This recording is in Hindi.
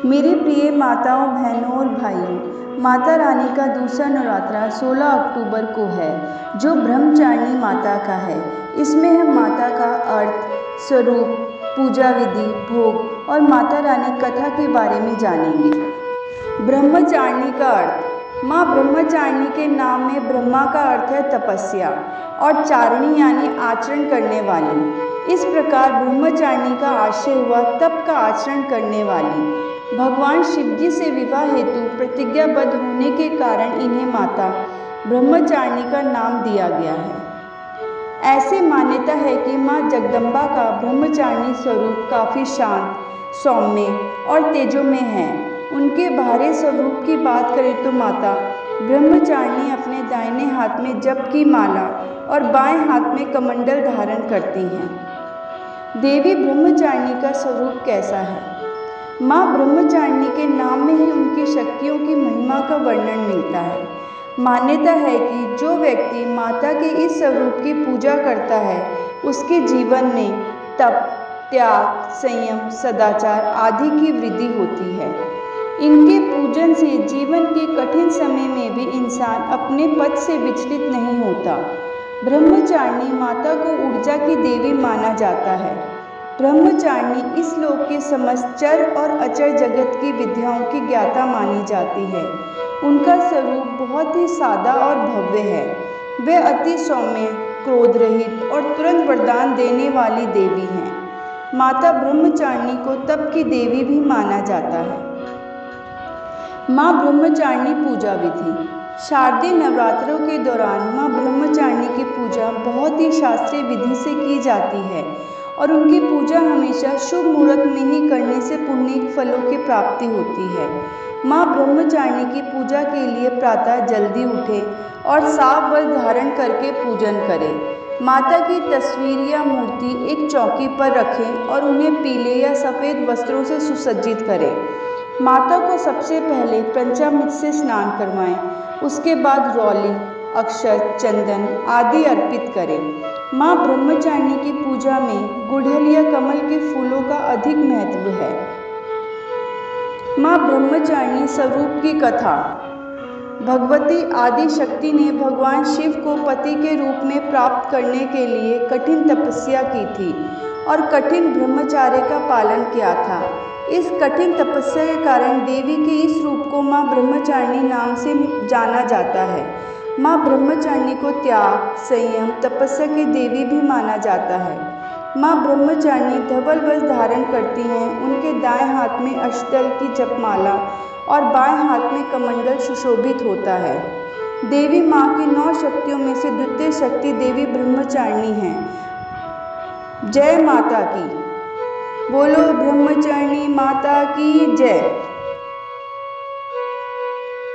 मेरे प्रिय माताओं, बहनों और भाइयों, माता रानी का दूसरा नवरात्रा 16 अक्टूबर को है, जो ब्रह्मचारिणी माता का है। इसमें हम माता का अर्थ, स्वरूप, पूजा विधि, भोग और माता रानी कथा के बारे में जानेंगे। ब्रह्मचारिणी का अर्थ। माँ ब्रह्मचारिणी के नाम में ब्रह्मा का अर्थ है तपस्या और चारिणी यानी आचरण करने वाली। इस प्रकार ब्रह्मचारिणी का आशय हुआ तप का आचरण करने वाली। भगवान शिव जी से विवाह हेतु प्रतिज्ञाबद्ध होने के कारण इन्हें माता ब्रह्मचारिणी का नाम दिया गया है। ऐसे मान्यता है कि माँ जगदम्बा का ब्रह्मचारिणी स्वरूप काफ़ी शांत, सौम्य और तेजोमय है। उनके बाहरी स्वरूप की बात करें तो माता ब्रह्मचारिणी अपने दाहिने हाथ में जप की माला और बाएं हाथ में कमंडल धारण करती हैं। देवी ब्रह्मचारिणी का स्वरूप कैसा है? माँ ब्रह्मचारिणी के नाम में ही उनकी शक्तियों की महिमा का वर्णन मिलता है। मान्यता है कि जो व्यक्ति माता के इस स्वरूप की पूजा करता है, उसके जीवन में तप, त्याग, संयम, सदाचार आदि की वृद्धि होती है। इनके पूजन से जीवन के कठिन समय में भी इंसान अपने पथ से विचलित नहीं होता। ब्रह्मचारिणी माता को ऊर्जा की देवी माना जाता है। ब्रह्मचारिणी इस लोक के समस्त चर और अचर जगत की विद्याओं की ज्ञाता मानी जाती है। उनका स्वरूप बहुत ही सादा और भव्य है। वे अति सौम्य, क्रोध रहित और तुरंत वरदान देने वाली देवी हैं। माता ब्रह्मचारिणी को तप की देवी भी माना जाता है। माँ ब्रह्मचारिणी पूजा विधि। शारदीय नवरात्रों के दौरान माँ ब्रह्मचारिणी की पूजा बहुत ही शास्त्रीय विधि से की जाती है और उनकी पूजा हमेशा शुभ मुहूर्त में ही करने से पुण्य फलों की प्राप्ति होती है। माँ ब्रह्मचारिणी की पूजा के लिए प्रातः जल्दी उठें और साफ वस्त्र धारण करके पूजन करें। माता की तस्वीर या मूर्ति एक चौकी पर रखें और उन्हें पीले या सफ़ेद वस्त्रों से सुसज्जित करें। माता को सबसे पहले पंचामृत से स्नान करवाएं, उसके बाद रौली, अक्षत, चंदन आदि अर्पित करें। माँ ब्रह्मचारिणी की पूजा में गुड़हल या कमल के फूलों का अधिक महत्व है। माँ ब्रह्मचारिणी स्वरूप की कथा। भगवती आदि शक्ति ने भगवान शिव को पति के रूप में प्राप्त करने के लिए कठिन तपस्या की थी और कठिन ब्रह्मचार्य का पालन किया था। इस कठिन तपस्या के कारण देवी के इस रूप को माँ ब्रह्मचारिणी नाम से जाना जाता है। माँ ब्रह्मचारिणी को त्याग, संयम, तपस्या की देवी भी माना जाता है। माँ ब्रह्मचारिणी धवल वस्त्र धारण करती हैं। उनके दाएं हाथ में अष्टदल की जपमाला और बाएं हाथ में कमंडल सुशोभित होता है। देवी माँ की 9 शक्तियों में से द्वितीय शक्ति देवी ब्रह्मचारिणी हैं। जय माता की। बोलो ब्रह्मचारिणी माता की जय।